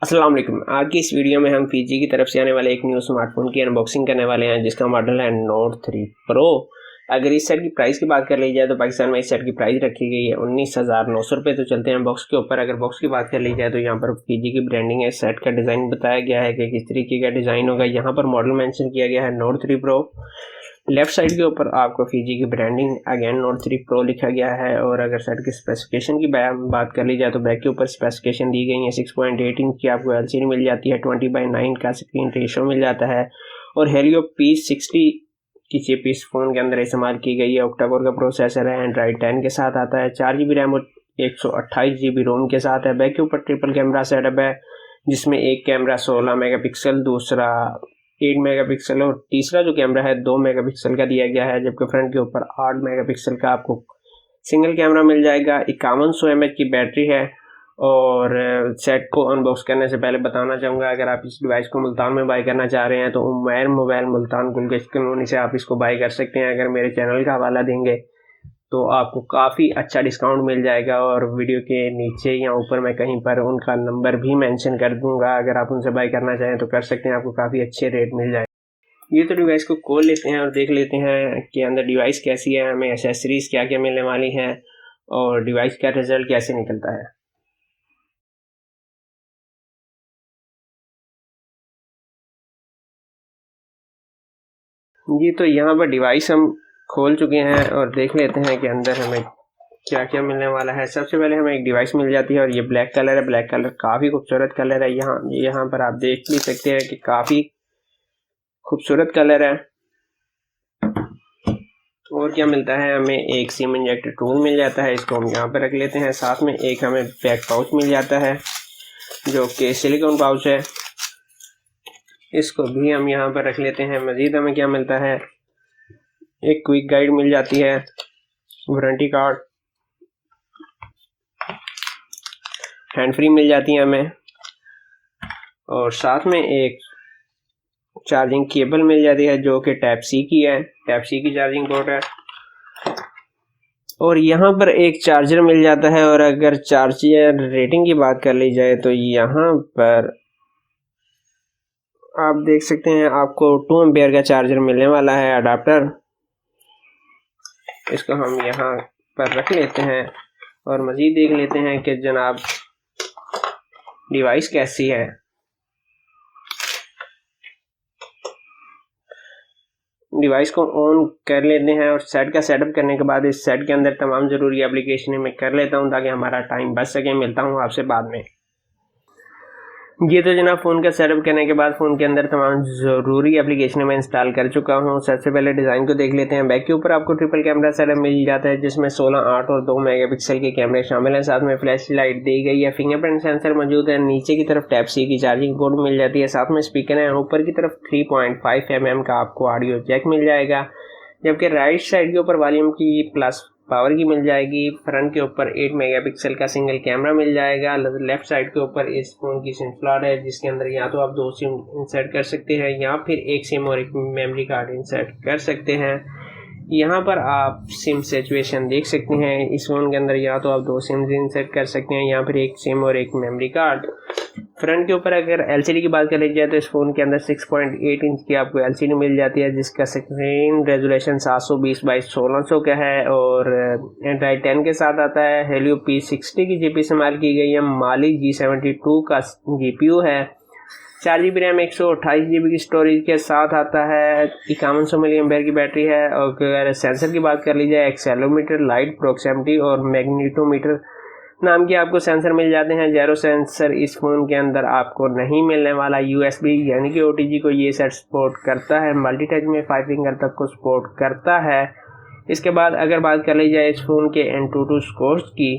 अस्सलाम वालेकुम। आज की इस वीडियो में हम फीजी की तरफ से आने वाले एक न्यू स्मार्टफोन की अनबॉक्सिंग करने वाले हैं जिसका मॉडल है नोट 3 प्रो। अगर इस सेट की प्राइस की बात कर ली जाए तो पाकिस्तान में इस सेट की प्राइस रखी गई है 19,900 रुपये। तो चलते हैं बॉक्स के ऊपर। अगर बॉक्स की बात कर ली जाए तो यहाँ पर फीजी की ब्रांडिंग है, सेट का डिज़ाइन बताया गया है कि किस तरीके का डिज़ाइन होगा। यहाँ पर मॉडल मेंशन किया गया है नोट 3 प्रो। लेफ्ट साइड के ऊपर आपको फीजी की ब्रांडिंग अगेन नोट 3 प्रो लिखा गया है। और अगर सेट की स्पेसिफिकेशन की बात कर ली जाए तो बैक के ऊपर स्पेसिफिकेशन दी गई है। 6.8 इंच की आपको एलसीडी मिल जाती है, 20:9 का स्क्रीन रेशो मिल जाता है और हेलियो P60 की चिप इस फोन के अंदर इस्तेमाल की गई है। ऑक्टा-कोर का प्रोसेसर है, एंड्रॉइड 10 के साथ आता है, 4 GB रैम और 128 GB रोम के साथ है। बैक के ऊपर ट्रिपल कैमरा सेटअप है जिसमें एक कैमरा 16 मेगापिक्सल, दूसरा 8 मेगापिक्सल और तीसरा जो कैमरा है 2 मेगापिक्सल का दिया गया है। जबकि फ्रंट के ऊपर 8 मेगापिक्सल का आपको सिंगल कैमरा मिल जाएगा। 5100 mAh की बैटरी है। और सेट को अनबॉक्स करने से पहले बताना चाहूँगा, अगर आप इस डिवाइस को मुल्तान में बाय करना चाह रहे हैं तो उमैर मोबाइल मुल्तान गुलगश्त कॉलोनी से आप इसको बाय कर सकते हैं। अगर मेरे चैनल का हवाला देंगे तो आपको काफ़ी अच्छा डिस्काउंट मिल जाएगा और वीडियो के नीचे या ऊपर मैं कहीं पर उनका नंबर भी मेंशन कर दूंगा। अगर आप उनसे बाय करना चाहें तो कर सकते हैं, आपको काफ़ी अच्छे रेट मिल जाएगा। ये तो डिवाइस को खोल लेते हैं और देख लेते हैं कि अंदर डिवाइस कैसी है, हमें एसेसरीज क्या क्या मिलने वाली हैं और डिवाइस का रिजल्ट कैसे निकलता है। जी तो यहाँ पर डिवाइस हम खोल चुके हैं और देख लेते हैं कि अंदर हमें क्या क्या मिलने वाला है। सबसे पहले हमें एक डिवाइस मिल जाती है और ये ब्लैक कलर है। ब्लैक कलर काफ़ी खूबसूरत कलर है। यहाँ पर आप देख भी सकते हैं कि काफ़ी खूबसूरत कलर है। और क्या मिलता है, हमें एक सिम इंजेक्टर टूल मिल जाता है, इसको हम यहाँ पर रख लेते हैं। साथ में एक हमें बैक पाउच मिल जाता है जो कि सिलिकॉन पाउच है, इसको भी हम यहाँ पर रख लेते हैं। मज़ीद हमें क्या मिलता है, एक क्विक गाइड मिल जाती है, वारंटी कार्ड, हैंड फ्री मिल जाती है हमें और साथ में एक चार्जिंग केबल मिल जाती है जो कि टाइप सी की है, टाइप सी की चार्जिंग पोर्ट है। और यहाँ पर एक चार्जर मिल जाता है। और अगर चार्जर रेटिंग की बात कर ली जाए तो यहाँ पर आप देख सकते हैं आपको 2 एम्पियर का चार्जर मिलने वाला है, अडाप्टर। इसको हम यहाँ पर रख लेते हैं और मज़ीद देख लेते हैं कि जनाब डिवाइस कैसी है। डिवाइस को ऑन कर लेते हैं और सेट का सेटअप करने के बाद इस सेट के अंदर तमाम ज़रूरी एप्लीकेशन मैं कर लेता हूं ताकि हमारा टाइम बच सके। मिलता हूं आपसे बाद में। ये तो जनाब फ़ोन का सेटअप करने के बाद फ़ोन के अंदर तमाम ज़रूरी एप्लीकेशन मैं इंस्टॉल कर चुका हूं। सबसे पहले डिज़ाइन को देख लेते हैं। बैक के ऊपर आपको ट्रिपल कैमरा सेटअप मिल जाता है जिसमें 16, 8 और 2 मेगापिक्सल के कैमरे शामिल हैं। साथ में फ्लैश लाइट दी गई है, फिंगरप्रिंट सेंसर मौजूद है। नीचे की तरफ टाइप सी की चार्जिंग पोर्ट मिल जाती है, साथ में स्पीकर है। ऊपर की तरफ 3.5 mm का आपको ऑडियो जैक मिल जाएगा। जबकि राइट साइड के ऊपर वॉल्यूम की प्लस पावर की मिल जाएगी। फ्रंट के ऊपर 8 मेगापिक्सल का सिंगल कैमरा मिल जाएगा। लेफ्ट साइड के ऊपर इस फोन की सिम स्लॉट है जिसके अंदर या तो आप 2 सिम इंसर्ट कर सकते हैं या फिर एक सिम और एक मेमोरी कार्ड इंसर्ट कर सकते हैं। यहाँ पर आप सिम सिचुएशन देख सकते हैं। इस फोन के अंदर या तो आप 2 सिम इंसर्ट कर सकते हैं या फिर एक सिम और एक मेमोरी कार्ड। फ्रंट के ऊपर अगर एलसीडी की बात करी जाए तो इस फोन के अंदर 6.8 इंच की आपको एलसीडी मिल जाती है जिसका स्क्रीन रेजोल्यूशन 720x1600 का है और एंड्रॉइड 10 के साथ आता है। हेलियो P60 की चिप इस्तेमाल की गई है। माली G72 का GPU है। 4 GB रैम, 128 GB की स्टोरेज के साथ आता है। 5100 mAh की बैटरी है। और अगर सेंसर की बात कर ली जाए, एक्सेलेरोमीटर, लाइट प्रोक्सिमिटी और मैग्नीटोमीटर नाम के आपको सेंसर मिल जाते हैं। जेरो सेंसर इस फोन के अंदर आपको नहीं मिलने वाला। USB यानी कि OTG को ये सेट सपोर्ट करता है। मल्टी टच में 5 फिंगर तक को सपोर्ट करता है। इसके बाद अगर बात कर ली जाए इस फोन के AnTuTu स्कोर्स की,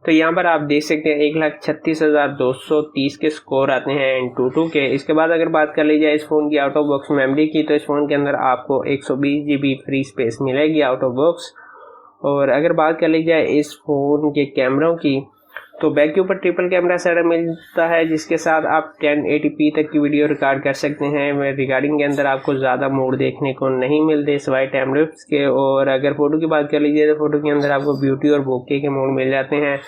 तो यहाँ पर आप देख सकते हैं 1,36,230 के स्कोर आते हैं AnTuTu के। इसके बाद अगर बात कर ली जाए इस फ़ोन की आउट ऑफ बॉक्स मेमोरी की, तो इस फ़ोन के अंदर आपको 120 GB फ्री स्पेस मिलेगी आउट ऑफ बॉक्स। और अगर बात कर ली जाए इस फ़ोन के कैमरों की, तो बैक के ऊपर ट्रिपल कैमरा सेटअप मिलता है जिसके साथ आप 1080p तक की वीडियो रिकॉर्ड कर सकते हैं। रिकॉर्डिंग के अंदर आपको ज़्यादा मोड देखने को नहीं मिलते सिवाय टाइम लैप्स के। और अगर फ़ोटो की बात कर लीजिए तो फ़ोटो के अंदर आपको ब्यूटी और बोके के मोड मिल जाते हैं,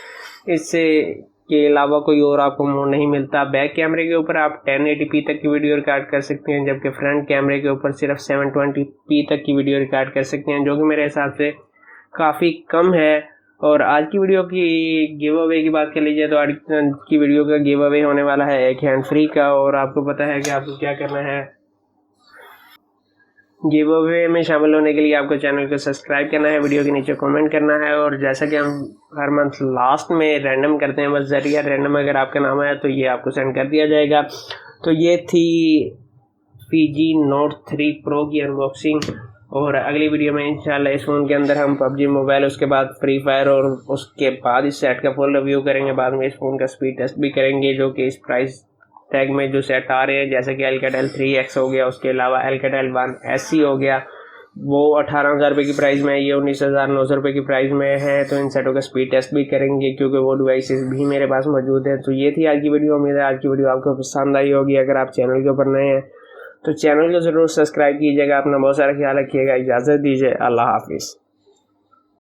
इससे के अलावा कोई और आपको मोड नहीं मिलता। बैक कैमरे के ऊपर आप 1080p तक की वीडियो रिकॉर्ड कर सकते हैं, जबकि फ्रंट कैमरे के ऊपर सिर्फ 720p तक की वीडियो रिकॉर्ड कर सकते हैं, जो कि मेरे हिसाब से काफ़ी कम है। और आज की वीडियो की गिव अवे की बात कर लीजिए तो आज की वीडियो का गिव अवे होने वाला है एक हैंड फ्री का। और आपको पता है कि आपको क्या करना है। गिव अवे में शामिल होने के लिए आपको चैनल को सब्सक्राइब करना है, वीडियो के नीचे कमेंट करना है, और जैसा कि हम हर मंथ लास्ट में रैंडम करते हैं, बस जरिया रैंडम अगर आपका नाम आया तो ये आपको सेंड कर दिया जाएगा। तो ये थी PG Note 3 Pro की अनबॉक्सिंग, और अगली वीडियो में इंशाल्लाह इस फ़ोन के अंदर हम PUBG मोबाइल, उसके बाद फ्री फायर और उसके बाद इस सेट का फुल रिव्यू करेंगे। बाद में इस फ़ोन का स्पीड टेस्ट भी करेंगे, जो कि इस प्राइस टैग में जो सेट आ रहे हैं, जैसे कि Alcatel 3X हो गया, उसके अलावा Alcatel One SE हो गया, वो 18,000 रुपये की प्राइस में है, ये 19,900 रुपये की प्राइस में है। तो इन सेटों का स्पीड टेस्ट भी करेंगे क्योंकि वो डिवाइसेस भी मेरे पास मौजूद है। तो ये थी आज की वीडियो। उम्मीद है आज की वीडियो आपको पसंद आई होगी। अगर आप चैनल के ऊपर नए हैं तो चैनल को ज़रूर सब्सक्राइब कीजिएगा। अपना बहुत सारा ख्याल रखिएगा। इजाज़त दीजिए। अल्लाह हाफिज़।